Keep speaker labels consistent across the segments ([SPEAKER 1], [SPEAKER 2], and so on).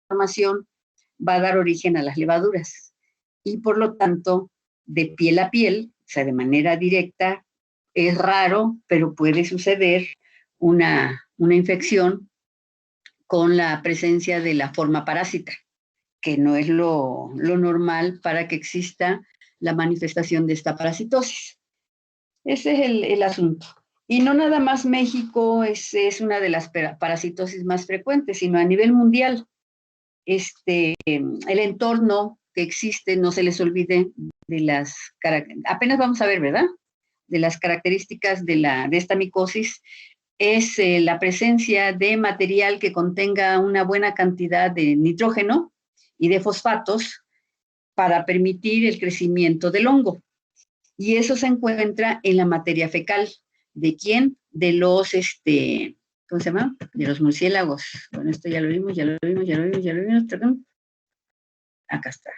[SPEAKER 1] formación va a dar origen a las levaduras. Y por lo tanto, de piel a piel, o sea, de manera directa, es raro, pero puede suceder una infección con la presencia de la forma parásita, que no es lo normal para que exista la manifestación de esta parasitosis. Ese es el asunto. Y no nada más México es una de las parasitosis más frecuentes, sino a nivel mundial. El entorno que existe, no se les olvide de las, apenas vamos a ver, ¿verdad? De las características de esta micosis, es la presencia de material que contenga una buena cantidad de nitrógeno y de fosfatos para permitir el crecimiento del hongo. Y eso se encuentra en la materia fecal. ¿De quién? De los, ¿cómo se llama? De los murciélagos. Bueno, esto ya lo vimos. Acá está.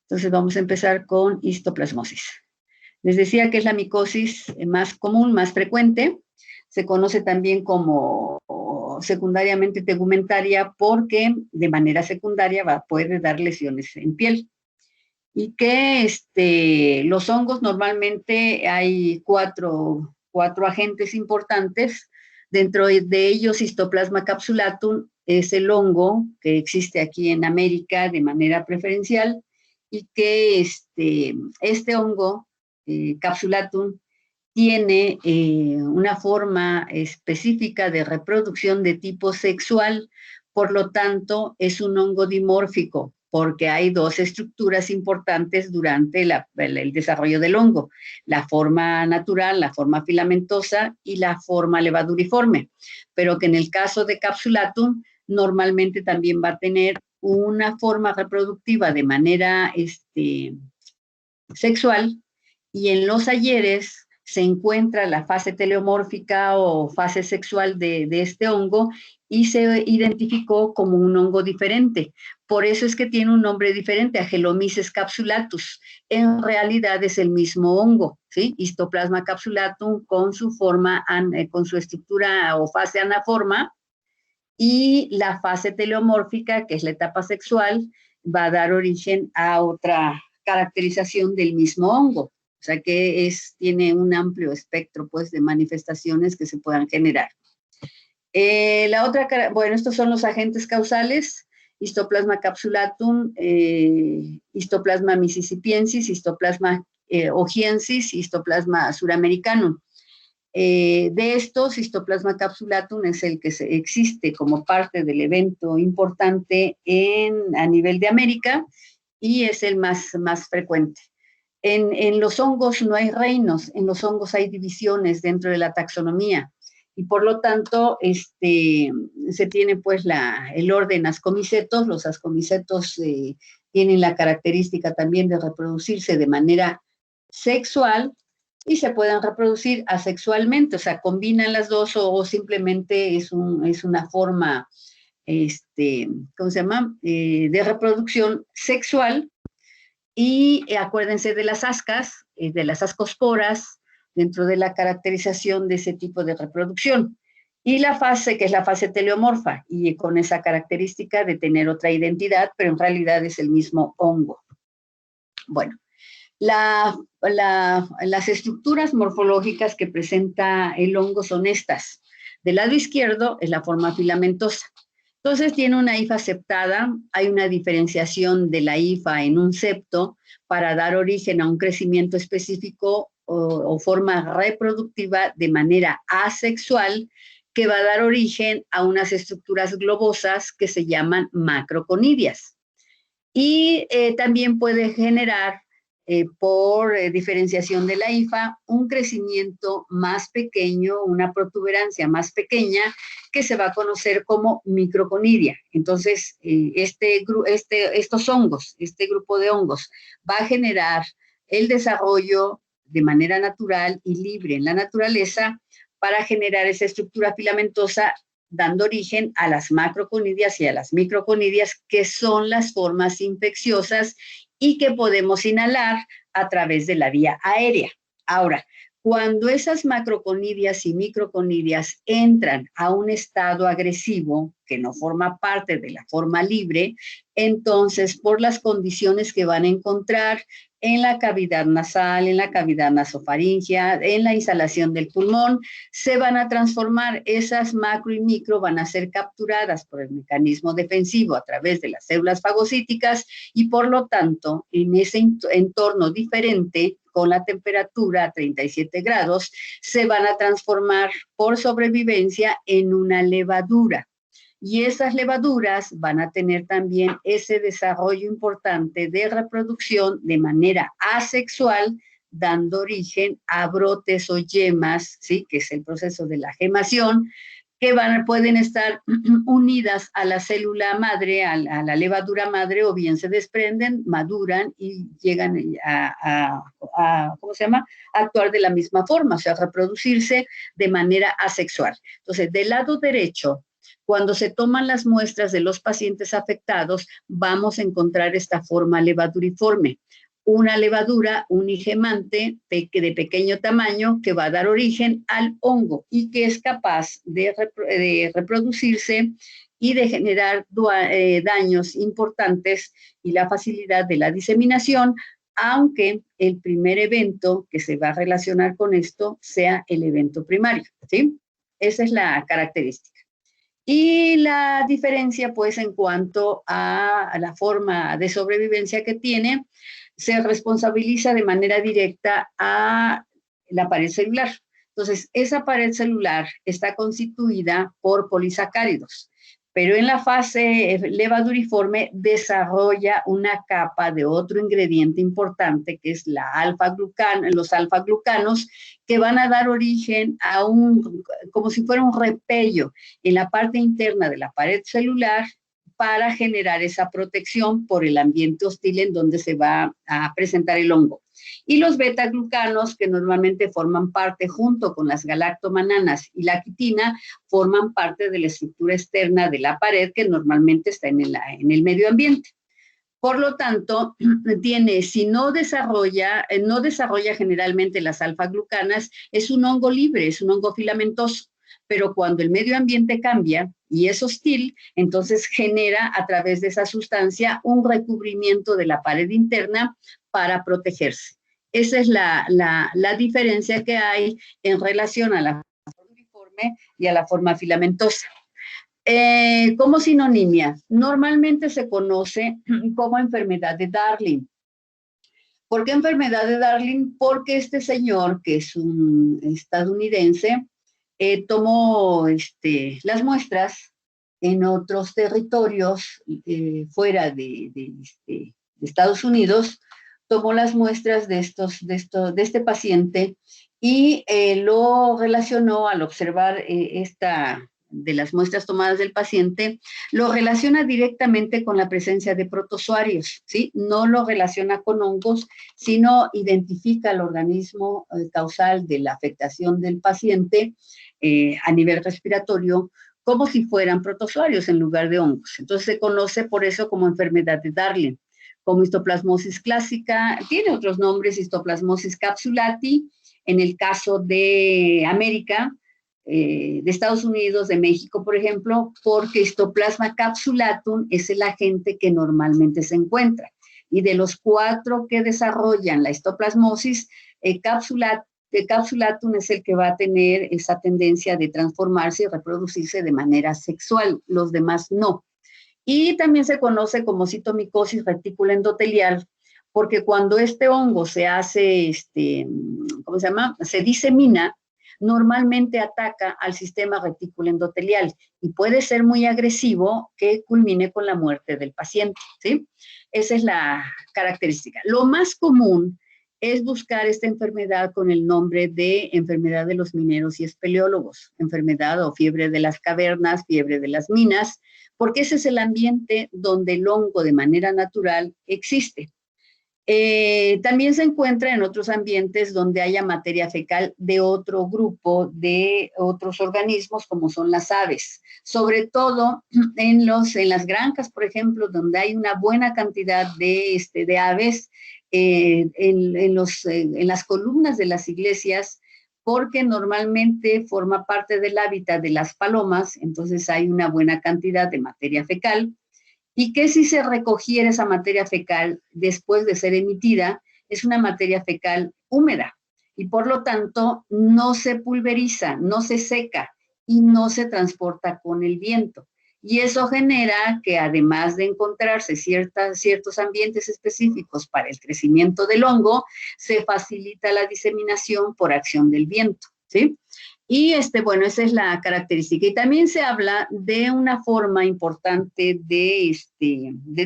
[SPEAKER 1] Entonces vamos a empezar con histoplasmosis. Les decía que es la micosis más común, más frecuente. Se conoce también como secundariamente tegumentaria porque de manera secundaria puede dar lesiones en piel. Y que los hongos normalmente hay cuatro agentes importantes. Dentro de ellos, Histoplasma capsulatum es el hongo que existe aquí en América de manera preferencial y que este hongo, capsulatum, tiene una forma específica de reproducción de tipo sexual, por lo tanto es un hongo dimórfico, porque hay dos estructuras importantes durante el desarrollo del hongo, la forma natural, la forma filamentosa y la forma levaduriforme, pero que en el caso de capsulatum normalmente también va a tener una forma reproductiva de manera sexual, y en los ayeres se encuentra la fase teleomórfica o fase sexual de este hongo y se identificó como un hongo diferente. Por eso es que tiene un nombre diferente, Agelomyces capsulatus. En realidad es el mismo hongo, ¿sí? Histoplasma capsulatum con su forma, con su estructura o fase anaforma, y la fase teleomórfica, que es la etapa sexual, va a dar origen a otra caracterización del mismo hongo. O sea que tiene un amplio espectro, pues, de manifestaciones que se puedan generar. Bueno, estos son los agentes causales: Histoplasma capsulatum, Histoplasma mississippiensis, Histoplasma ogiensis, Histoplasma suramericanum. De estos, Histoplasma capsulatum es el que existe como parte del evento importante a nivel de América y es el más frecuente. En los hongos no hay reinos, en los hongos hay divisiones dentro de la taxonomía y por lo tanto se tiene pues el orden ascomicetos. Los ascomicetos tienen la característica también de reproducirse de manera sexual y se pueden reproducir asexualmente, o sea, combinan las dos o simplemente es una forma, ¿cómo se llama?, de reproducción sexual. Y acuérdense de las ascas, de las ascosporas, dentro de la caracterización de ese tipo de reproducción. Y la fase, que es la fase teleomorfa, y con esa característica de tener otra identidad, pero en realidad es el mismo hongo. Bueno, las estructuras morfológicas que presenta el hongo son estas. Del lado izquierdo es la forma filamentosa. Entonces tiene una hifa septada, hay una diferenciación de la hifa en un septo para dar origen a un crecimiento específico o forma reproductiva de manera asexual que va a dar origen a unas estructuras globosas que se llaman macroconidias. Y también puede generar por diferenciación de la hifa, un crecimiento más pequeño, una protuberancia más pequeña, que se va a conocer como microconidia. Entonces, estos hongos, este grupo de hongos, va a generar el desarrollo de manera natural y libre en la naturaleza para generar esa estructura filamentosa, dando origen a las macroconidias y a las microconidias, que son las formas infecciosas y que podemos inhalar a través de la vía aérea. Ahora, Cuando esas macroconidias y microconidias entran a un estado agresivo, que no forma parte de la forma libre, entonces por las condiciones que van a encontrar en la cavidad nasal, en la cavidad nasofaringea, en la instalación del pulmón, se van a transformar. Esas macro y micro van a ser capturadas por el mecanismo defensivo a través de las células fagocíticas y por lo tanto, en ese entorno diferente, con la temperatura a 37 grados, se van a transformar por sobrevivencia en una levadura. Y esas levaduras van a tener también ese desarrollo importante de reproducción de manera asexual, dando origen a brotes o yemas, ¿sí? Que es el proceso de la gemación, que pueden estar unidas a la célula madre, a la levadura madre, o bien se desprenden, maduran y llegan ¿cómo se llama?, a actuar de la misma forma, o sea, a reproducirse de manera asexual. Entonces, del lado derecho, cuando se toman las muestras de los pacientes afectados, vamos a encontrar esta forma levaduriforme. Una levadura unigemante de pequeño tamaño que va a dar origen al hongo y que es capaz de reproducirse y de generar daños importantes y la facilidad de la diseminación, aunque el primer evento que se va a relacionar con esto sea el evento primario, ¿sí? Esa es la característica. Y la diferencia, pues, en cuanto a la forma de sobrevivencia que tiene, se responsabiliza de manera directa a la pared celular. Entonces, esa pared celular está constituida por polisacáridos, pero en la fase levaduriforme desarrolla una capa de otro ingrediente importante, que es los alfa-glucanos, que van a dar origen a como si fuera un repello en la parte interna de la pared celular para generar esa protección por el ambiente hostil en donde se va a presentar el hongo. Y los beta-glucanos, que normalmente forman parte junto con las galactomananas y la quitina, forman parte de la estructura externa de la pared que normalmente está en el medio ambiente. Por lo tanto, si no desarrolla generalmente las alfa-glucanas, es un hongo libre, es un hongo filamentoso. Pero cuando el medio ambiente cambia y es hostil, entonces genera a través de esa sustancia un recubrimiento de la pared interna para protegerse. Esa es la diferencia que hay en relación a la forma uniforme y a la forma filamentosa. Como sinonimia, normalmente se conoce como enfermedad de Darling. ¿Por qué enfermedad de Darling? Porque este señor, que es un estadounidense, tomó las muestras en otros territorios fuera de Estados Unidos, tomó las muestras de este paciente y lo relacionó al observar de las muestras tomadas del paciente, lo relaciona directamente con la presencia de protozoarios, ¿sí? No lo relaciona con hongos, sino identifica el organismo causal de la afectación del paciente a nivel respiratorio como si fueran protozoarios en lugar de hongos. Entonces se conoce por eso como enfermedad de Darling, como histoplasmosis clásica, tiene otros nombres, histoplasmosis capsulati, en el caso de América, de Estados Unidos, de México, por ejemplo, porque Histoplasma capsulatum es el agente que normalmente se encuentra. Y de los 4 que desarrollan la histoplasmosis, capsulatum es el que va a tener esa tendencia de transformarse y reproducirse de manera sexual, los demás no. Y también se conoce como citomicosis retícula endotelial, porque cuando este hongo se hace, ¿cómo se llama?, se disemina, normalmente ataca al sistema retículo endotelial y puede ser muy agresivo que culmine con la muerte del paciente, ¿sí? Esa es la característica. Lo más común es buscar esta enfermedad con el nombre de enfermedad de los mineros y espeleólogos, enfermedad o fiebre de las cavernas, fiebre de las minas, porque ese es el ambiente donde el hongo de manera natural existe. También se encuentra en otros ambientes donde haya materia fecal de otro grupo, de otros organismos, como son las aves. Sobre todo en las granjas, por ejemplo, donde hay una buena cantidad de aves, en las columnas de las iglesias porque normalmente forma parte del hábitat de las palomas, entonces hay una buena cantidad de materia fecal, y que si se recogiera esa materia fecal después de ser emitida, es una materia fecal húmeda, y por lo tanto no se pulveriza, no se seca y no se transporta con el viento. Y eso genera que además de encontrarse ciertos ambientes específicos para el crecimiento del hongo, se facilita la diseminación por acción del viento, ¿sí? Y bueno, esa es la característica. Y también se habla de una forma importante de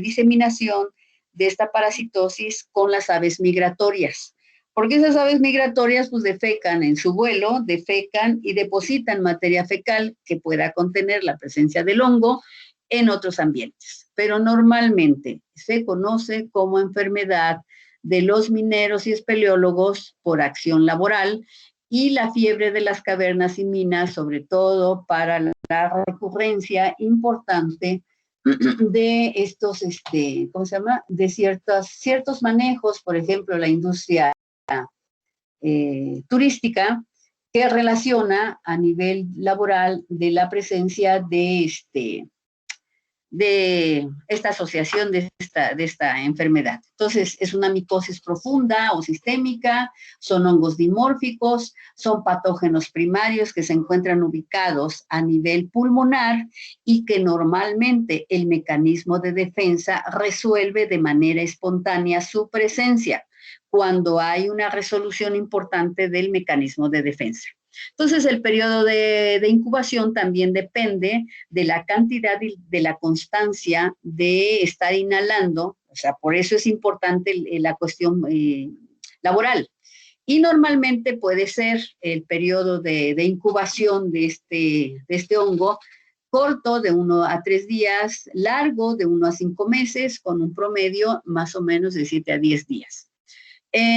[SPEAKER 1] diseminación de esta parasitosis con las aves migratorias. Porque esas aves migratorias pues defecan en su vuelo, defecan y depositan materia fecal que pueda contener la presencia del hongo en otros ambientes. Pero normalmente se conoce como enfermedad de los mineros y espeleólogos por acción laboral, y la fiebre de las cavernas y minas, sobre todo para la recurrencia importante de estos, ¿cómo se llama? De ciertos manejos, por ejemplo, la industria turística, que relaciona a nivel laboral de la presencia de esta asociación de esta enfermedad. Entonces, es una micosis profunda o sistémica, son hongos dimórficos, son patógenos primarios que se encuentran ubicados a nivel pulmonar y que normalmente el mecanismo de defensa resuelve de manera espontánea su presencia cuando hay una resolución importante del mecanismo de defensa. Entonces, el periodo de incubación también depende de la cantidad y de la constancia de estar inhalando, o sea, por eso es importante la cuestión laboral. Y normalmente puede ser el periodo de incubación de este hongo corto, de 1 a 3 días, largo, de 1 a 5 meses, con un promedio más o menos de 7 a 10 días.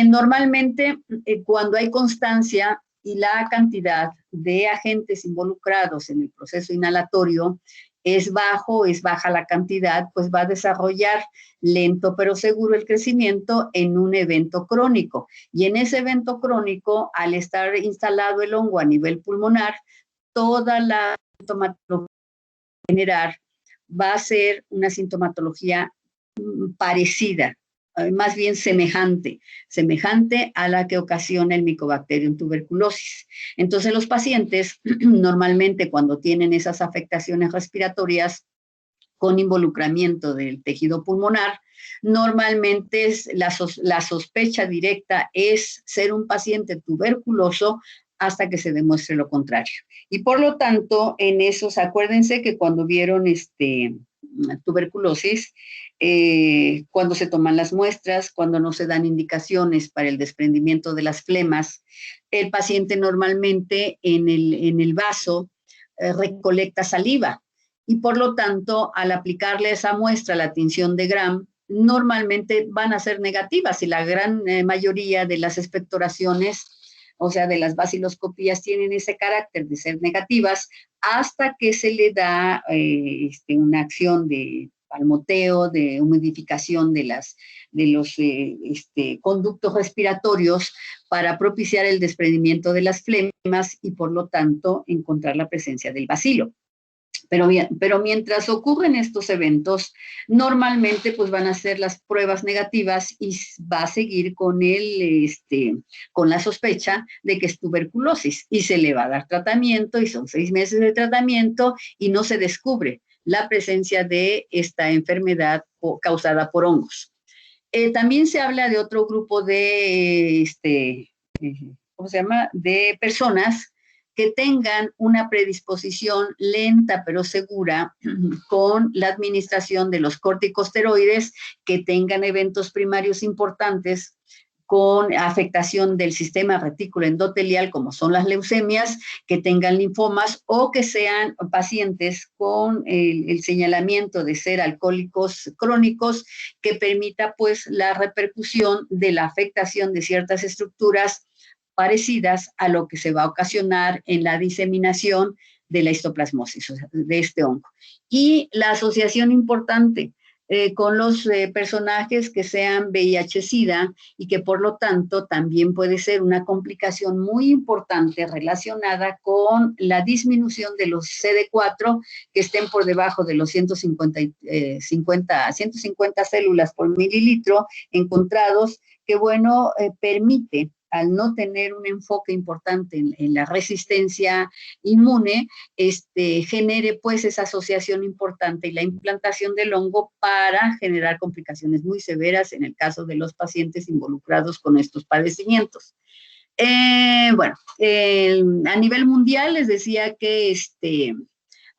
[SPEAKER 1] Normalmente, cuando hay constancia y la cantidad de agentes involucrados en el proceso inhalatorio es baja la cantidad, pues va a desarrollar lento pero seguro el crecimiento en un evento crónico. Y en ese evento crónico, al estar instalado el hongo a nivel pulmonar, toda la sintomatología general va a ser una sintomatología parecida, más bien semejante a la que ocasiona el Mycobacterium tuberculosis. Entonces, los pacientes normalmente cuando tienen esas afectaciones respiratorias con involucramiento del tejido pulmonar, normalmente la sospecha directa es ser un paciente tuberculoso hasta que se demuestre lo contrario. Y por lo tanto, en esos, acuérdense que cuando vieron tuberculosis, cuando se toman las muestras, cuando no se dan indicaciones para el desprendimiento de las flemas, el paciente normalmente en el vaso recolecta saliva y por lo tanto al aplicarle esa muestra la tinción de Gram, normalmente van a ser negativas y la gran mayoría de las expectoraciones, o sea, de las baciloscopías, tienen ese carácter de ser negativas hasta que se le da una acción de palmoteo, de humidificación de los conductos respiratorios para propiciar el desprendimiento de las flemas y por lo tanto encontrar la presencia del bacilo. Pero mientras ocurren estos eventos, normalmente pues van a ser las pruebas negativas y va a seguir con la sospecha de que es tuberculosis y se le va a dar tratamiento y son 6 meses de tratamiento y no se descubre la presencia de esta enfermedad causada por hongos. También se habla de otro grupo de, ¿cómo se llama?, de personas que tengan una predisposición lenta pero segura con la administración de los corticosteroides, que tengan eventos primarios importantes con afectación del sistema retículo endotelial, como son las leucemias, que tengan linfomas o que sean pacientes con el señalamiento de ser alcohólicos crónicos, que permita pues la repercusión de la afectación de ciertas estructuras parecidas a lo que se va a ocasionar en la diseminación de la histoplasmosis, o sea, de este hongo. Y la asociación importante con los personajes que sean VIH-Sida y que por lo tanto también puede ser una complicación muy importante relacionada con la disminución de los CD4 que estén por debajo de los 150 células por mililitro encontrados, que bueno, permite al no tener un enfoque importante en la resistencia inmune, genere pues esa asociación importante y la implantación del hongo para generar complicaciones muy severas en el caso de los pacientes involucrados con estos padecimientos. A nivel mundial les decía que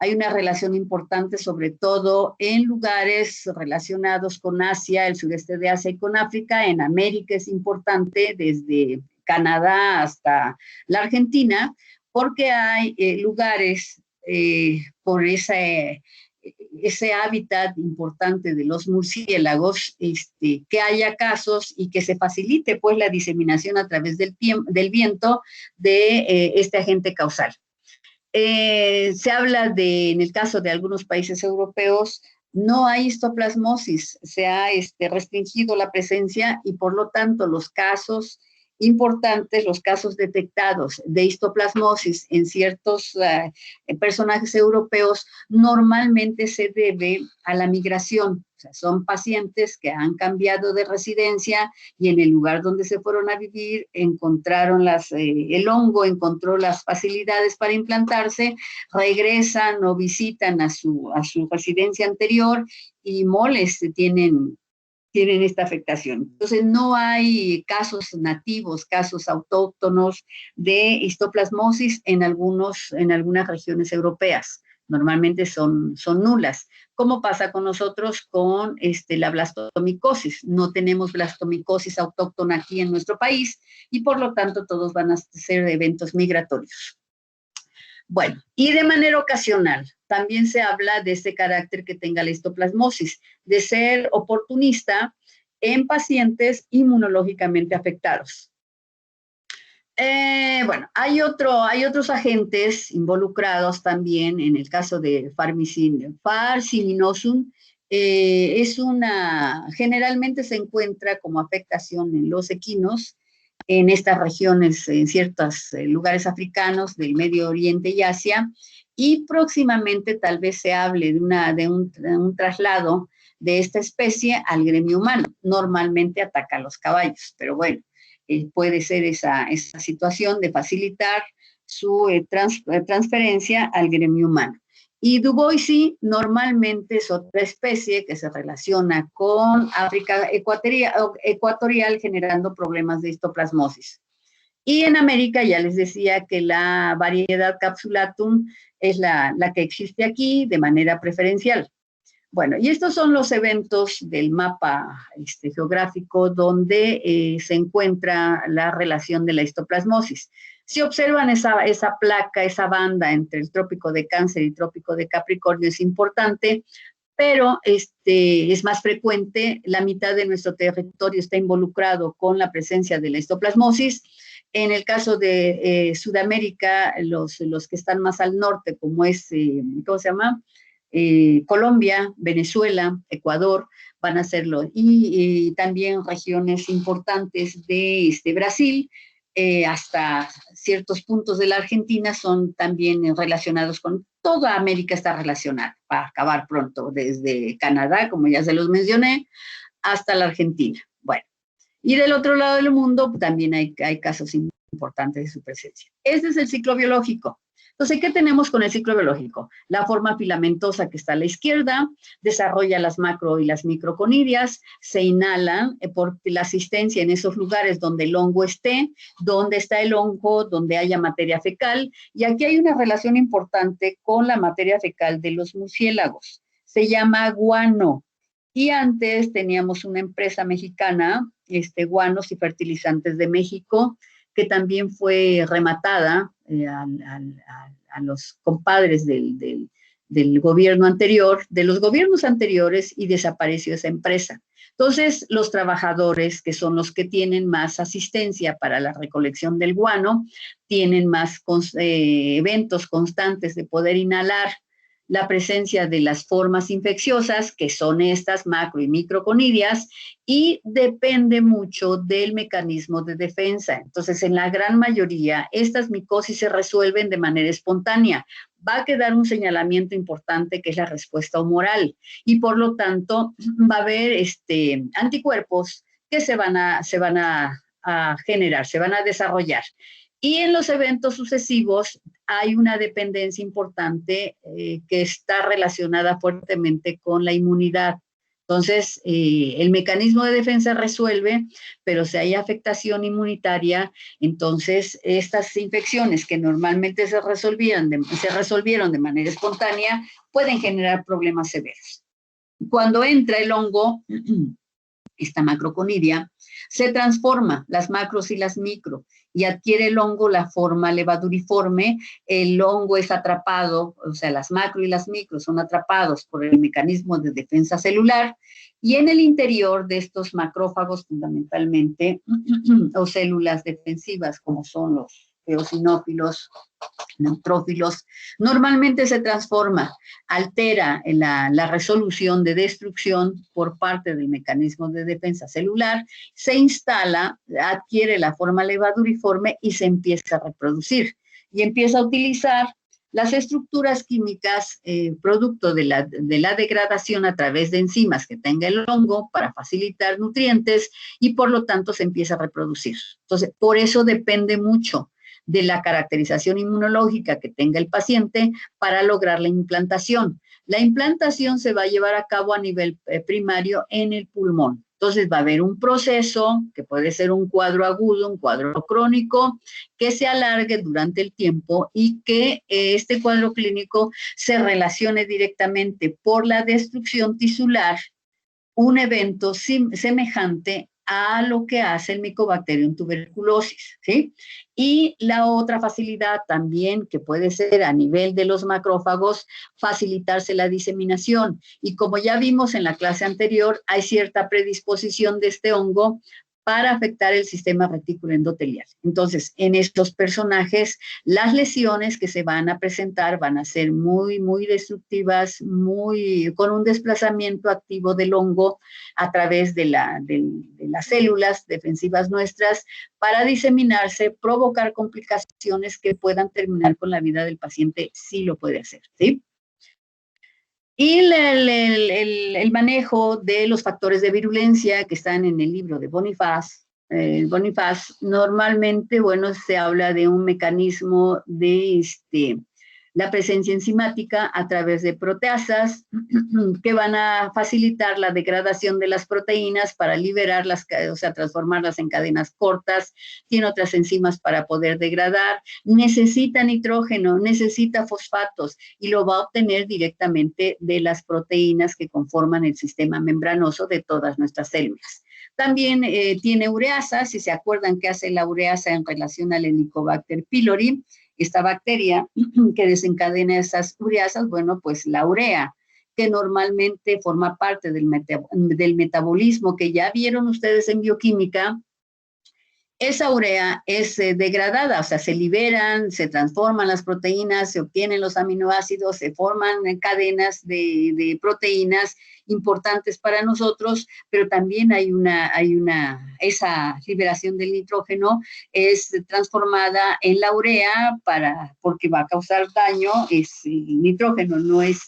[SPEAKER 1] hay una relación importante, sobre todo en lugares relacionados con Asia, el sudeste de Asia y con África. En América es importante, desde Canadá hasta la Argentina, porque hay lugares por ese hábitat importante de los murciélagos, que haya casos y que se facilite pues la diseminación a través del viento de este agente causal. Se habla en el caso de algunos países europeos, no hay histoplasmosis, se ha restringido la presencia y por lo tanto los casos importantes, los casos detectados de histoplasmosis en ciertos personajes europeos normalmente se debe a la migración. O sea, son pacientes que han cambiado de residencia y en el lugar donde se fueron a vivir encontraron el hongo, encontró las facilidades para implantarse, regresan o visitan a su residencia anterior y moles tienen esta afectación. Entonces, no hay casos nativos, casos autóctonos de histoplasmosis en algunas regiones europeas. Normalmente son nulas. ¿Cómo pasa con nosotros con la blastomicosis? No tenemos blastomicosis autóctona aquí en nuestro país y por lo tanto todos van a ser eventos migratorios. Bueno, y de manera ocasional, también se habla de ese carácter que tenga la histoplasmosis, de ser oportunista en pacientes inmunológicamente afectados. Hay otros agentes involucrados también en el caso de Farsinosum. Generalmente se encuentra como afectación en los equinos, en estas regiones, en ciertos lugares africanos del Medio Oriente y Asia, y próximamente tal vez se hable de un traslado de esta especie al gremio humano. Normalmente ataca a los caballos, pero bueno, puede ser esa situación de facilitar su transferencia al gremio humano. Y Duboisi normalmente es otra especie que se relaciona con África ecuatorial generando problemas de histoplasmosis. Y en América ya les decía que la variedad Capsulatum es la que existe aquí de manera preferencial. Bueno, y estos son los eventos del mapa geográfico donde se encuentra la relación de la histoplasmosis. Si observan esa placa, esa banda entre el trópico de Cáncer y trópico de Capricornio es importante, pero es más frecuente, la mitad de nuestro territorio está involucrado con la presencia de la histoplasmosis. En el caso de Sudamérica, los que están más al norte, como es, ¿cómo se llama? Colombia, Venezuela, Ecuador, van a hacerlo. Y también regiones importantes de Brasil, hasta ciertos puntos de la Argentina son también relacionados con toda América, está relacionada, para acabar pronto, desde Canadá, como ya se los mencioné, hasta la Argentina. Bueno, y del otro lado del mundo también hay casos importantes de su presencia. Este es el ciclo biológico. Entonces, ¿qué tenemos con el ciclo biológico? La forma filamentosa que está a la izquierda, desarrolla las macro y las microconidias, se inhalan por la asistencia en esos lugares donde el hongo esté, donde está el hongo, donde haya materia fecal, y aquí hay una relación importante con la materia fecal de los murciélagos. Se llama guano, y antes teníamos una empresa mexicana, Guanos y Fertilizantes de México, que también fue rematada a los compadres del gobierno anterior, de los gobiernos anteriores, y desapareció esa empresa. Entonces, los trabajadores, que son los que tienen más asistencia para la recolección del guano, tienen más eventos constantes de poder inhalar la presencia de las formas infecciosas, que son estas macro y microconidias, y depende mucho del mecanismo de defensa. Entonces, en la gran mayoría, estas micosis se resuelven de manera espontánea. Va a quedar un señalamiento importante que es la respuesta humoral, y por lo tanto va a haber anticuerpos que se van a generar, se van a desarrollar. Y en los eventos sucesivos hay una dependencia importante que está relacionada fuertemente con la inmunidad. Entonces, el mecanismo de defensa resuelve, pero si hay afectación inmunitaria, entonces estas infecciones que normalmente se resolvieron de manera espontánea pueden generar problemas severos. Cuando entra el hongo, esta macroconidia, se transforma las macros y las micro y adquiere el hongo la forma levaduriforme. El hongo es atrapado, o sea, las macro y las micro son atrapados por el mecanismo de defensa celular, y en el interior de estos macrófagos fundamentalmente, o células defensivas como son los eosinófilos, neutrófilos, normalmente se transforma, altera la resolución de destrucción por parte del mecanismo de defensa celular, se instala, adquiere la forma levaduriforme y se empieza a reproducir. Y empieza a utilizar las estructuras químicas producto de la degradación a través de enzimas que tenga el hongo para facilitar nutrientes, y por lo tanto se empieza a reproducir. Entonces, por eso depende mucho de la caracterización inmunológica que tenga el paciente para lograr la implantación. La implantación se va a llevar a cabo a nivel primario en el pulmón. Entonces va a haber un proceso que puede ser un cuadro agudo, un cuadro crónico, que se alargue durante el tiempo y que este cuadro clínico se relacione directamente por la destrucción tisular, un evento semejante a lo que hace el Mycobacterium tuberculosis, ¿sí? Y la otra facilidad también que puede ser a nivel de los macrófagos, facilitarse la diseminación. Y como ya vimos en la clase anterior, hay cierta predisposición de este hongo para afectar el sistema retículo endotelial. Entonces, en estos personajes, las lesiones que se van a presentar van a ser muy, muy destructivas, con un desplazamiento activo del hongo a través de las células defensivas nuestras para diseminarse, provocar complicaciones que puedan terminar con la vida del paciente, si lo puede hacer, ¿sí? Y el manejo de los factores de virulencia que están en el libro de Bonifaz, normalmente, bueno, se habla de un mecanismo de la presencia enzimática a través de proteasas que van a facilitar la degradación de las proteínas para liberarlas, o sea, transformarlas en cadenas cortas. Tiene otras enzimas para poder degradar. Necesita nitrógeno, necesita fosfatos y lo va a obtener directamente de las proteínas que conforman el sistema membranoso de todas nuestras células. También tiene ureasa, si se acuerdan que hace la ureasa en relación al Helicobacter pylori, esta bacteria que desencadena esas ureasas, bueno, pues la urea, que normalmente forma parte del metabolismo que ya vieron ustedes en bioquímica. Esa urea es degradada, o sea, se liberan, se transforman las proteínas, se obtienen los aminoácidos, se forman cadenas de proteínas importantes para nosotros, pero también esa liberación del nitrógeno es transformada en la urea porque va a causar daño. El nitrógeno es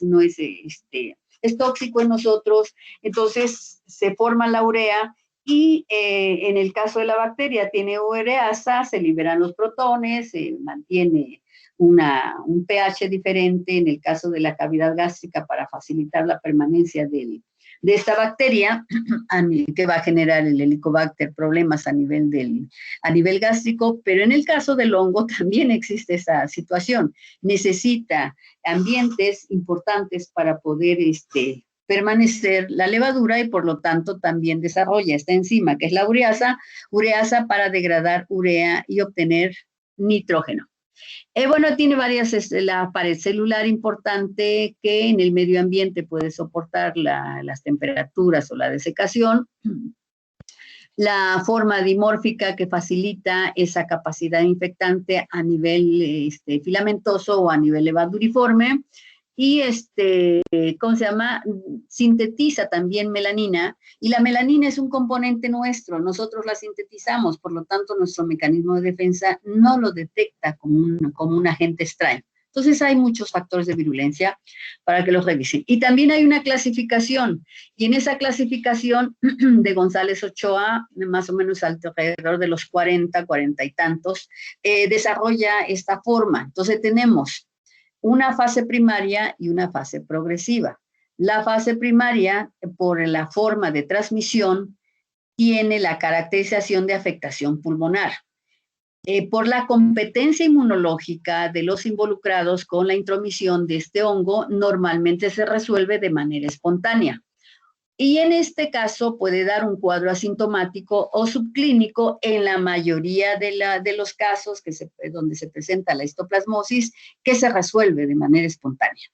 [SPEAKER 1] tóxico en nosotros, entonces se forma la urea. Y en el caso de la bacteria tiene ureasa, se liberan los protones, se mantiene un pH diferente en el caso de la cavidad gástrica para facilitar la permanencia de esta bacteria, que va a generar el Helicobacter problemas a nivel gástrico, pero en el caso del hongo también existe esa situación. Necesita ambientes importantes para poder permanecer la levadura y por lo tanto también desarrolla esta enzima que es la ureasa para degradar urea y obtener nitrógeno. Bueno, tiene la pared celular importante que en el medio ambiente puede soportar las temperaturas o la desecación. La forma dimórfica que facilita esa capacidad infectante a nivel filamentoso o a nivel levaduriforme. y ¿cómo se llama? Sintetiza también melanina, y la melanina es un componente nuestro, nosotros la sintetizamos, por lo tanto nuestro mecanismo de defensa no lo detecta como un agente extraño. Entonces hay muchos factores de virulencia para que los revisen. Y también hay una clasificación, y en esa clasificación de González Ochoa, más o menos alrededor de los 40 y tantos, desarrolla esta forma. Entonces tenemos una fase primaria y una fase progresiva. La fase primaria, por la forma de transmisión, tiene la caracterización de afectación pulmonar. Por la competencia inmunológica de los involucrados con la intromisión de este hongo, normalmente se resuelve de manera espontánea. Y en este caso puede dar un cuadro asintomático o subclínico en la mayoría de los casos donde se presenta la histoplasmosis, que se resuelve de manera espontánea.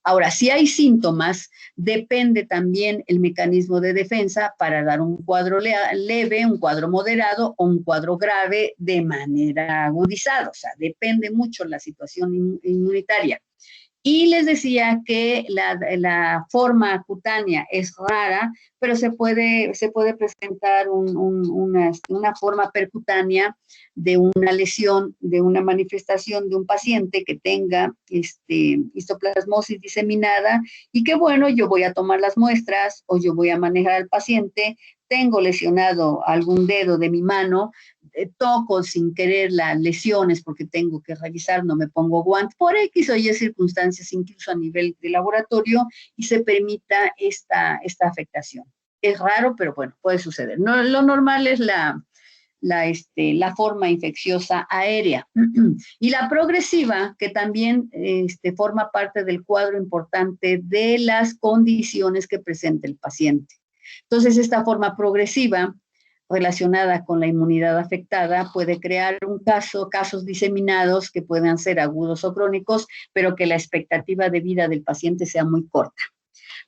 [SPEAKER 1] Ahora, si hay síntomas, depende también el mecanismo de defensa para dar un cuadro leve, un cuadro moderado o un cuadro grave de manera agudizada. O sea, depende mucho la situación inmunitaria. Y les decía que la forma cutánea es rara, pero se puede presentar una forma percutánea de una lesión, de una manifestación de un paciente que tenga histoplasmosis diseminada, y que bueno, yo voy a tomar las muestras o yo voy a manejar al paciente, tengo lesionado algún dedo de mi mano, toco sin querer las lesiones porque tengo que revisar, no me pongo guantes, por X o Y circunstancias, incluso a nivel de laboratorio, y se permita esta afectación. Es raro, pero bueno, puede suceder. No, lo normal es la forma infecciosa aérea. Y la progresiva, que también forma parte del cuadro importante de las condiciones que presenta el paciente. Entonces, esta forma progresiva relacionada con la inmunidad afectada puede crear casos diseminados que puedan ser agudos o crónicos, pero que la expectativa de vida del paciente sea muy corta.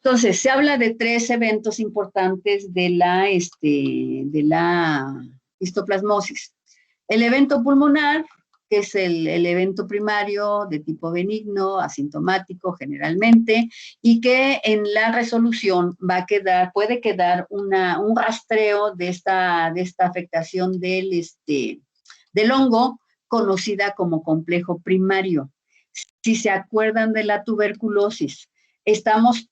[SPEAKER 1] Entonces, se habla de 3 eventos importantes de la histoplasmosis. El evento pulmonar, que es el evento primario de tipo benigno, asintomático generalmente, y que en la resolución puede quedar un rastreo de esta afectación del hongo, conocida como complejo primario. Si se acuerdan de la tuberculosis,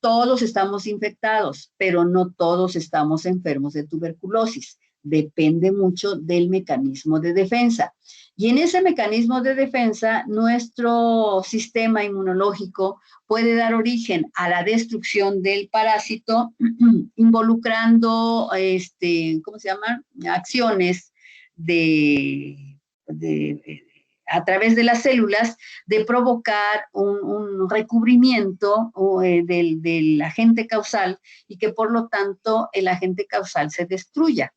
[SPEAKER 1] todos estamos infectados, pero no todos estamos enfermos de tuberculosis. Depende mucho del mecanismo de defensa. Y en ese mecanismo de defensa, nuestro sistema inmunológico puede dar origen a la destrucción del parásito, involucrando, ¿cómo se llama? Acciones a través de las células, de provocar un recubrimiento del agente causal, y que por lo tanto el agente causal se destruya,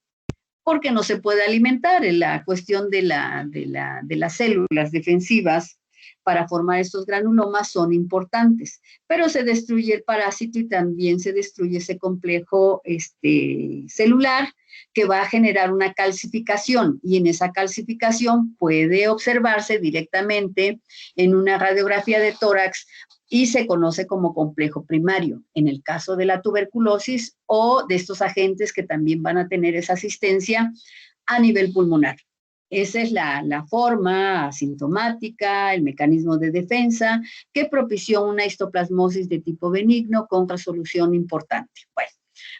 [SPEAKER 1] porque no se puede alimentar. En la cuestión de las células defensivas para formar estos granulomas son importantes, pero se destruye el parásito y también se destruye ese complejo celular, que va a generar una calcificación, y en esa calcificación puede observarse directamente en una radiografía de tórax y se conoce como complejo primario, en el caso de la tuberculosis o de estos agentes que también van a tener esa asistencia a nivel pulmonar. Esa es la forma asintomática, el mecanismo de defensa que propició una histoplasmosis de tipo benigno con resolución importante. Bueno,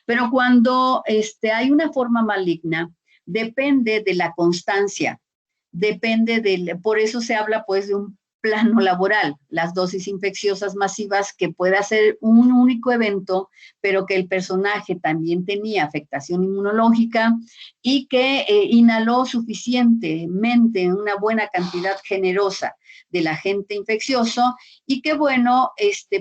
[SPEAKER 1] pero cuando hay una forma maligna, depende de la constancia, por eso se habla pues de un plano laboral, las dosis infecciosas masivas, que puede ser un único evento, pero que el personaje también tenía afectación inmunológica y que inhaló suficientemente una buena cantidad generosa del agente infeccioso, y que bueno,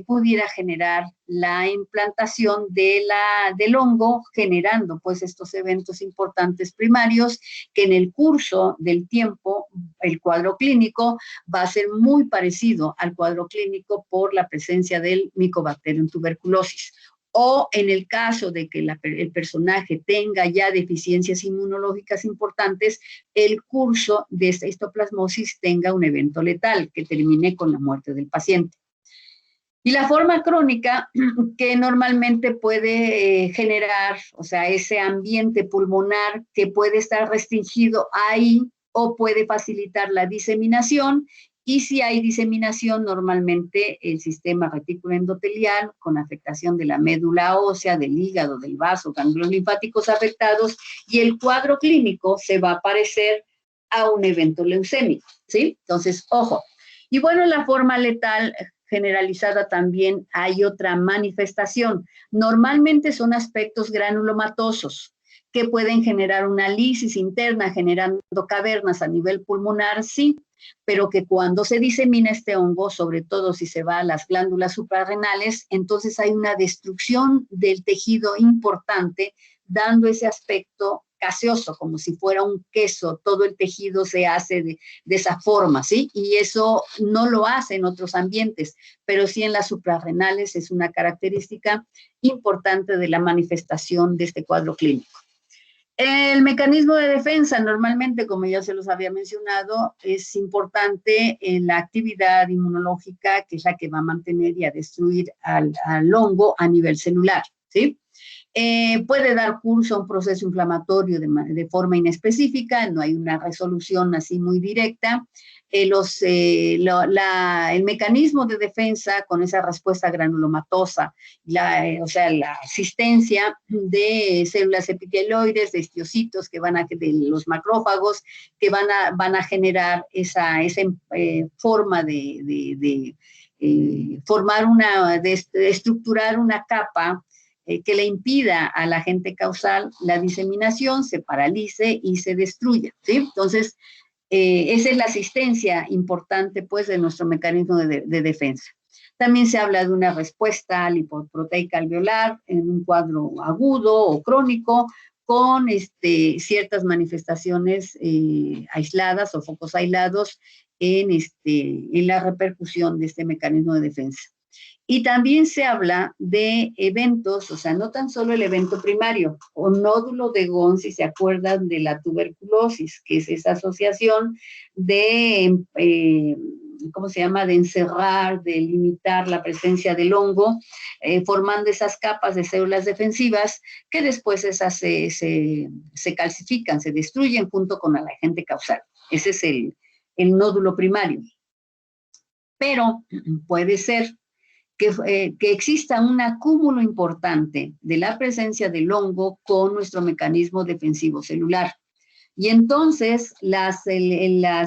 [SPEAKER 1] pudiera generar la implantación del hongo, generando pues estos eventos importantes primarios, que en el curso del tiempo el cuadro clínico va a ser muy parecido al cuadro clínico por la presencia del Mycobacterium tuberculosis. O en el caso de que el personaje tenga ya deficiencias inmunológicas importantes, el curso de esta histoplasmosis tenga un evento letal que termine con la muerte del paciente. Y la forma crónica, que normalmente puede generar, o sea, ese ambiente pulmonar que puede estar restringido ahí o puede facilitar la diseminación. Y si hay diseminación, normalmente el sistema retículo endotelial, con afectación de la médula ósea, del hígado, del vaso, ganglios linfáticos afectados, y el cuadro clínico se va a parecer a un evento leucémico, ¿sí? Entonces, ojo. Y bueno, la forma letal generalizada también hay otra manifestación. Normalmente son aspectos granulomatosos que pueden generar una lisis interna, generando cavernas a nivel pulmonar, sí, pero que cuando se disemina este hongo, sobre todo si se va a las glándulas suprarrenales, entonces hay una destrucción del tejido importante, dando ese aspecto gaseoso, como si fuera un queso, todo el tejido se hace de esa forma, ¿sí? Y eso no lo hace en otros ambientes, pero sí en las suprarrenales es una característica importante de la manifestación de este cuadro clínico. El mecanismo de defensa, normalmente, como ya se los había mencionado, es importante en la actividad inmunológica, que es la que va a mantener y a destruir al hongo a nivel celular, ¿sí? Puede dar curso a un proceso inflamatorio de forma inespecífica, no hay una resolución así muy directa. El mecanismo de defensa con esa respuesta granulomatosa, o sea, la asistencia de células epitelioides, de histocitos de los macrófagos, que van a generar esa forma de estructurar una capa que le impida al agente causal la diseminación, se paralice y se destruya, ¿sí? Entonces, esa es la asistencia importante, pues, de nuestro mecanismo de defensa. También se habla de una respuesta lipoproteica alveolar en un cuadro agudo o crónico con ciertas manifestaciones aisladas o focos aislados en la repercusión de este mecanismo de defensa. Y también se habla de eventos, o sea, no tan solo el evento primario, o nódulo de Ghon, si se acuerdan de la tuberculosis, que es esa asociación de, ¿cómo se llama?, de encerrar, de limitar la presencia del hongo, formando esas capas de células defensivas, que después esas se calcifican, se destruyen junto con el agente causal. Ese es el nódulo primario. Pero puede ser que exista un acúmulo importante de la presencia del hongo con nuestro mecanismo defensivo celular. Y entonces las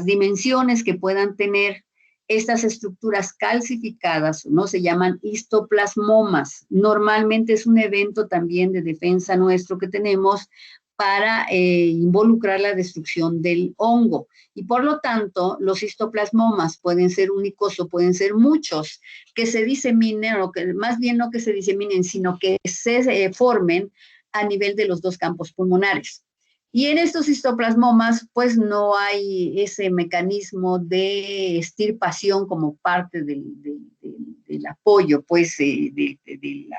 [SPEAKER 1] dimensiones que puedan tener estas estructuras calcificadas, ¿no?, se llaman histoplasmomas. Normalmente es un evento también de defensa nuestro que tenemos para involucrar la destrucción del hongo. Y por lo tanto, los histoplasmomas pueden ser únicos o pueden ser muchos, que se diseminen, o que más bien no que se diseminen, sino que se formen a nivel de los dos campos pulmonares. Y en estos histoplasmomas, pues no hay ese mecanismo de extirpación como parte del apoyo, pues, de la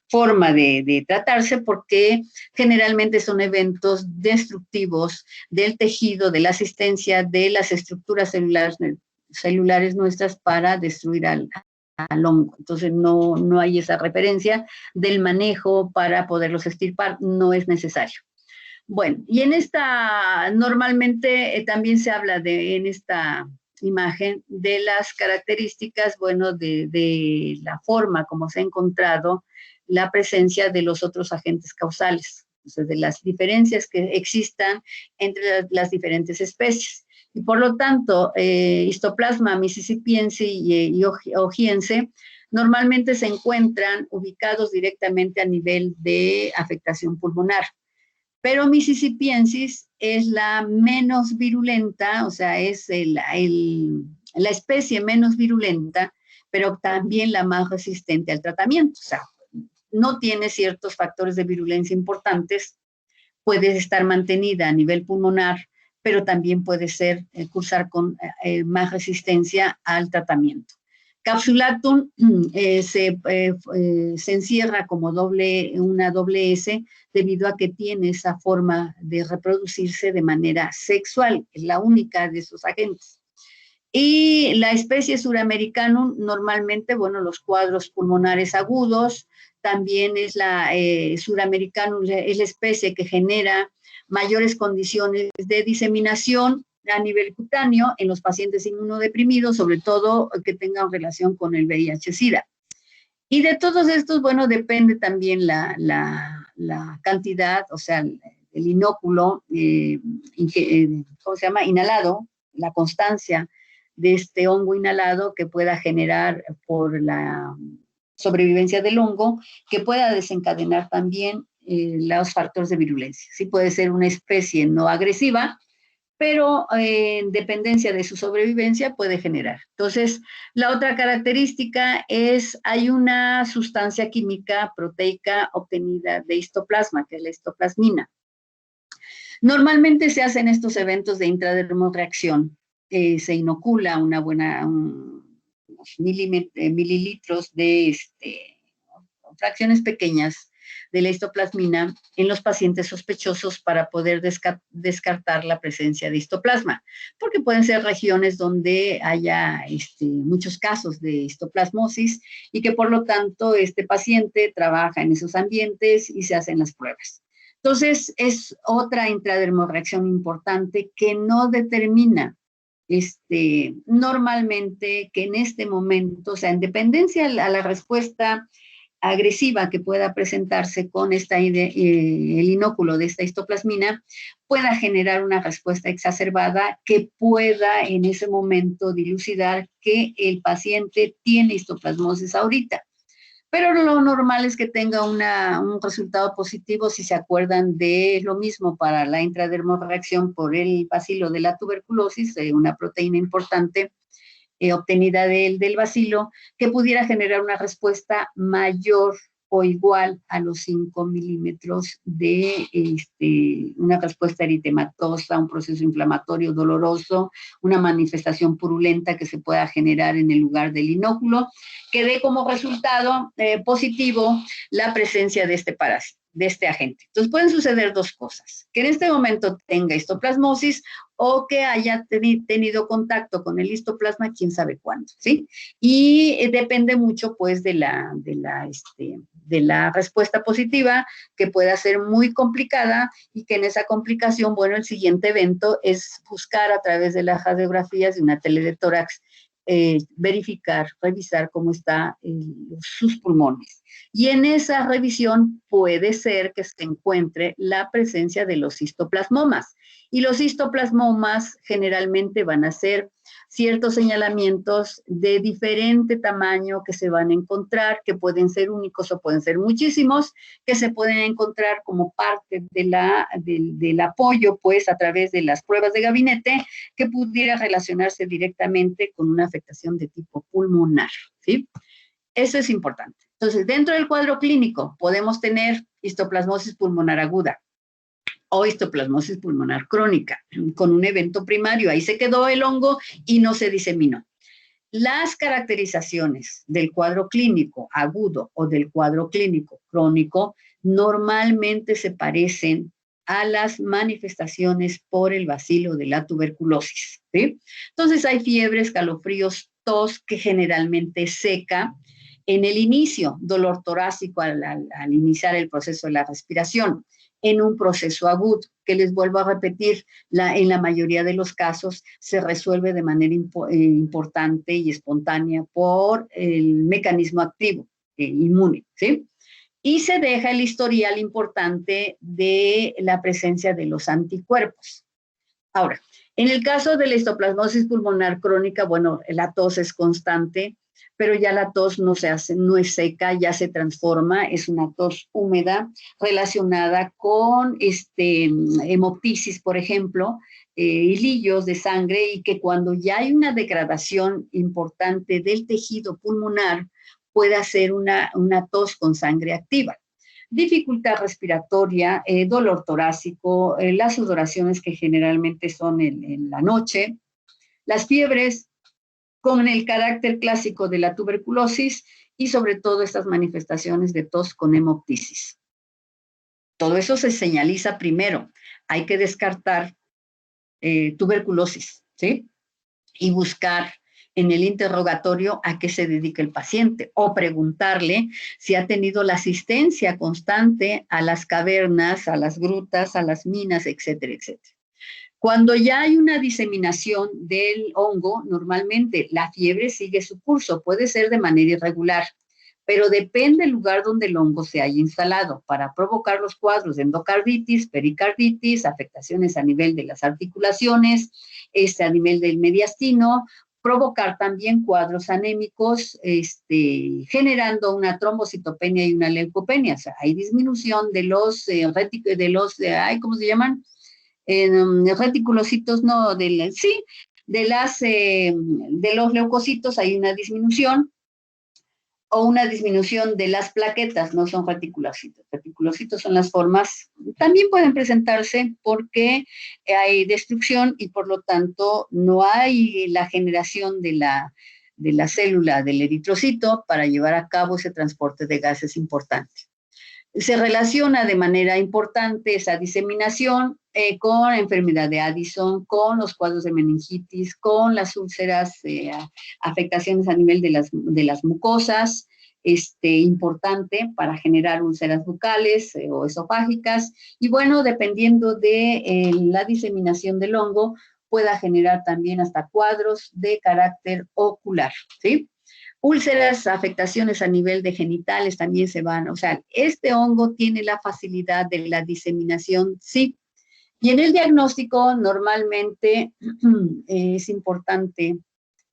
[SPEAKER 1] forma de tratarse, porque generalmente son eventos destructivos del tejido, de la asistencia de las estructuras celulares nuestras para destruir al hongo. Entonces no hay esa referencia del manejo para poderlos extirpar, no es necesario. Bueno, y en normalmente también se habla en esta imagen de las características, bueno, de la forma como se ha encontrado la presencia de los otros agentes causales, o sea, de las diferencias que existan entre las diferentes especies. Y por lo tanto, Histoplasma mississippiense y ojiense normalmente se encuentran ubicados directamente a nivel de afectación pulmonar. Pero Mississippiensis es la menos virulenta, o sea, es la especie menos virulenta, pero también la más resistente al tratamiento. O sea, no tiene ciertos factores de virulencia importantes, puede estar mantenida a nivel pulmonar, pero también puede cursar con más resistencia al tratamiento. Capsulatum se encierra como una doble S debido a que tiene esa forma de reproducirse de manera sexual, es la única de esos agentes. Y la especie Suramericanum, normalmente, bueno, los cuadros pulmonares agudos, también es la Suramericanum, es la especie que genera mayores condiciones de diseminación a nivel cutáneo en los pacientes inmunodeprimidos, sobre todo que tengan relación con el VIH-Sida. Y de todos estos, bueno, depende también la cantidad, o sea, el inóculo, ¿cómo se llama? Inhalado, la constancia de este hongo inhalado que pueda generar por la sobrevivencia del hongo, que pueda desencadenar también los factores de virulencia. Sí puede ser una especie no agresiva, pero en dependencia de su sobrevivencia puede generar. Entonces, la otra característica es, hay una sustancia química proteica obtenida de histoplasma, que es la histoplasmina. Normalmente se hacen estos eventos de intradermoreacción, se inocula una buena, unos mililitros de fracciones pequeñas de la histoplasmina en los pacientes sospechosos para poder descartar la presencia de histoplasma, porque pueden ser regiones donde haya muchos casos de histoplasmosis y que por lo tanto este paciente trabaja en esos ambientes y se hacen las pruebas. Entonces, es otra intradermoreacción importante que no determina normalmente que en este momento, o sea, en dependencia a la respuesta agresiva que pueda presentarse con el inóculo de esta histoplasmina, pueda generar una respuesta exacerbada que pueda en ese momento dilucidar que el paciente tiene histoplasmosis ahorita. Pero lo normal es que tenga un resultado positivo si se acuerdan de lo mismo para la intradermoreacción por el bacilo de la tuberculosis, una proteína importante obtenida del bacilo, que pudiera generar una respuesta mayor o igual a los 5 milímetros de una respuesta eritematosa, un proceso inflamatorio doloroso, una manifestación purulenta que se pueda generar en el lugar del inóculo, que dé como resultado positivo la presencia de este parásito, de este agente. Entonces pueden suceder dos cosas, que en este momento tenga histoplasmosis o que haya tenido contacto con el histoplasma, quién sabe cuándo, ¿sí? Y depende mucho, pues, de la respuesta positiva, que pueda ser muy complicada y que en esa complicación, bueno, el siguiente evento es buscar a través de las radiografías de una tele de tórax, verificar, revisar cómo están sus pulmones. Y en esa revisión puede ser que se encuentre la presencia de los histoplasmomas. Y los histoplasmomas generalmente van a ser ciertos señalamientos de diferente tamaño que se van a encontrar, que pueden ser únicos o pueden ser muchísimos, que se pueden encontrar como parte del apoyo, pues, a través de las pruebas de gabinete, que pudiera relacionarse directamente con una afectación de tipo pulmonar, ¿sí? Eso es importante. Entonces, dentro del cuadro clínico podemos tener histoplasmosis pulmonar aguda o histoplasmosis pulmonar crónica, con un evento primario. Ahí se quedó el hongo y no se diseminó. Las caracterizaciones del cuadro clínico agudo o del cuadro clínico crónico normalmente se parecen a las manifestaciones por el bacilo de la tuberculosis, ¿sí? Entonces hay fiebre, escalofríos, tos que generalmente seca. En el inicio, dolor torácico al iniciar el proceso de la respiración. En un proceso agudo, que les vuelvo a repetir, en la mayoría de los casos se resuelve de manera importante y espontánea por el mecanismo activo inmune, ¿sí? Y se deja el historial importante de la presencia de los anticuerpos. Ahora, en el caso de la histoplasmosis pulmonar crónica, bueno, la tos es constante, pero ya la tos no es seca, ya se transforma, es una tos húmeda relacionada con hemoptisis, por ejemplo, hilillos de sangre, y que cuando ya hay una degradación importante del tejido pulmonar, puede hacer una tos con sangre activa. Dificultad respiratoria, dolor torácico, las sudoraciones que generalmente son en la noche, las fiebres con el carácter clásico de la tuberculosis y sobre todo estas manifestaciones de tos con hemoptisis. Todo eso se señaliza primero. Hay que descartar tuberculosis, ¿sí? y buscar en el interrogatorio a qué se dedica el paciente o preguntarle si ha tenido la asistencia constante a las cavernas, a las grutas, a las minas, etcétera, etcétera. Cuando ya hay una diseminación del hongo, normalmente la fiebre sigue su curso, puede ser de manera irregular, pero depende del lugar donde el hongo se haya instalado para provocar los cuadros de endocarditis, pericarditis, afectaciones a nivel de las articulaciones, a nivel del mediastino, provocar también cuadros anémicos, generando una trombocitopenia y una leucopenia. O sea, hay disminución de los, ¿cómo se llaman? Reticulocitos, no, sí, de los leucocitos hay una disminución, o una disminución de las plaquetas, no son reticulocitos. Reticulocitos son las formas, también pueden presentarse porque hay destrucción y por lo tanto no hay la generación de la célula del eritrocito para llevar a cabo ese transporte de gases importante. Se relaciona de manera importante esa diseminación con la enfermedad de Addison, con los cuadros de meningitis, con las úlceras, afectaciones a nivel de las mucosas, importante para generar úlceras bucales o esofágicas, y bueno, dependiendo de la diseminación del hongo, pueda generar también hasta cuadros de carácter ocular, ¿sí? Úlceras, afectaciones a nivel de genitales también se van, o sea, este hongo tiene la facilidad de la diseminación, sí. Y en el diagnóstico normalmente es importante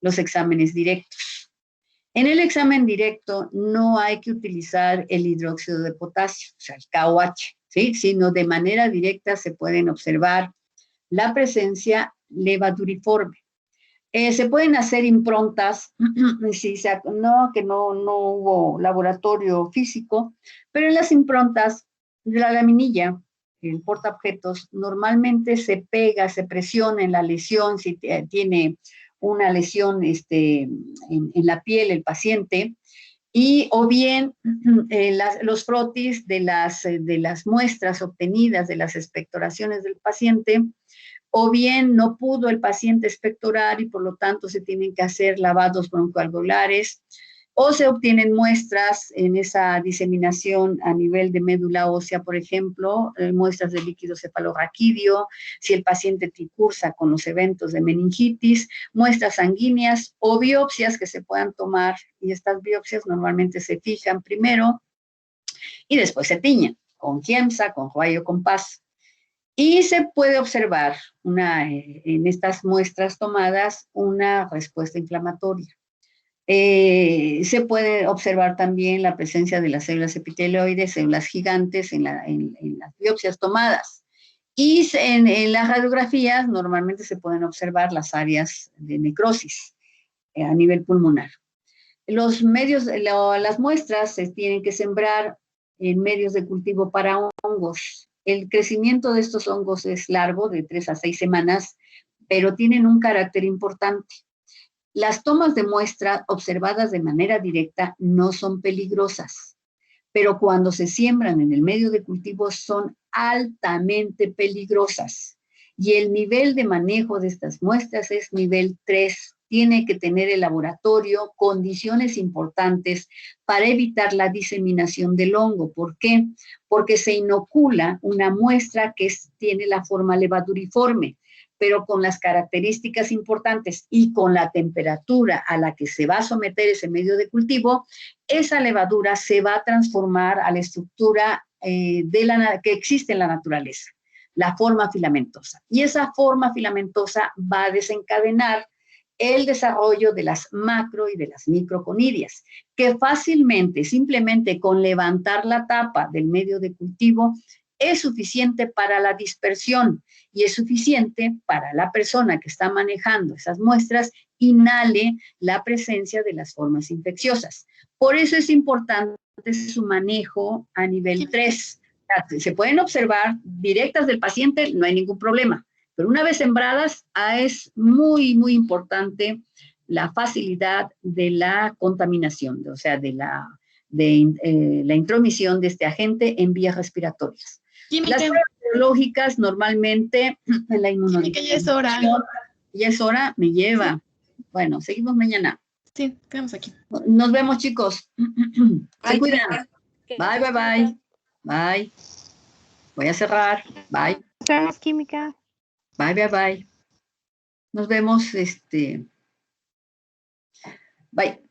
[SPEAKER 1] los exámenes directos. En el examen directo no hay que utilizar el hidróxido de potasio, o sea, el KOH, ¿sí? Sino de manera directa se pueden observar la presencia levaduriforme. Se pueden hacer improntas, que no hubo laboratorio físico, pero en las improntas de la laminilla, el portaobjetos, normalmente se pega, se presiona en la lesión, si tiene una lesión en la piel el paciente, y o bien los frotis de las muestras obtenidas de las expectoraciones del paciente, o bien no pudo el paciente expectorar y por lo tanto se tienen que hacer lavados broncoalveolares, o se obtienen muestras en esa diseminación a nivel de médula ósea, por ejemplo, muestras de líquido cefalorraquídeo, si el paciente cursa con los eventos de meningitis, muestras sanguíneas o biopsias que se puedan tomar, y estas biopsias normalmente se fijan primero y después se tiñen con Giemsa, con Roy o con Paz. Y se puede observar en estas muestras tomadas una respuesta inflamatoria. Se puede observar también la presencia de las células epitelioides, células gigantes en las biopsias tomadas. Y en las radiografías normalmente se pueden observar las áreas de necrosis a nivel pulmonar. Las muestras se tienen que sembrar en medios de cultivo para hongos. El crecimiento de estos hongos es largo, de 3 a 6 semanas, pero tienen un carácter importante. Las tomas de muestra observadas de manera directa no son peligrosas, pero cuando se siembran en el medio de cultivo son altamente peligrosas. Y el nivel de manejo de estas muestras es nivel 3. Tiene que tener el laboratorio condiciones importantes para evitar la diseminación del hongo. ¿Por qué? Porque se inocula una muestra que tiene la forma levaduriforme, pero con las características importantes y con la temperatura a la que se va a someter ese medio de cultivo, esa levadura se va a transformar a la estructura que existe en la naturaleza, la forma filamentosa. Y esa forma filamentosa va a desencadenar el desarrollo de las macro y de las microconidias, que fácilmente, simplemente con levantar la tapa del medio de cultivo, es suficiente para la dispersión y es suficiente para la persona que está manejando esas muestras inhale la presencia de las formas infecciosas. Por eso es importante su manejo a nivel 3. Se pueden observar directas del paciente, no hay ningún problema. Pero una vez sembradas, es muy, muy importante la facilidad de la contaminación, o sea, de la intromisión de este agente en vías respiratorias. Las pruebas biológicas normalmente, la inmunodepresión, ya es hora, me lleva. Bueno, seguimos mañana.
[SPEAKER 2] Sí, quedamos aquí.
[SPEAKER 1] Nos vemos, chicos. Se
[SPEAKER 3] Ay,
[SPEAKER 1] cuidan. Bye, bye, bye. Bye. Voy a cerrar. Bye.
[SPEAKER 4] Gracias, química.
[SPEAKER 1] Bye, bye, bye. Nos vemos, bye.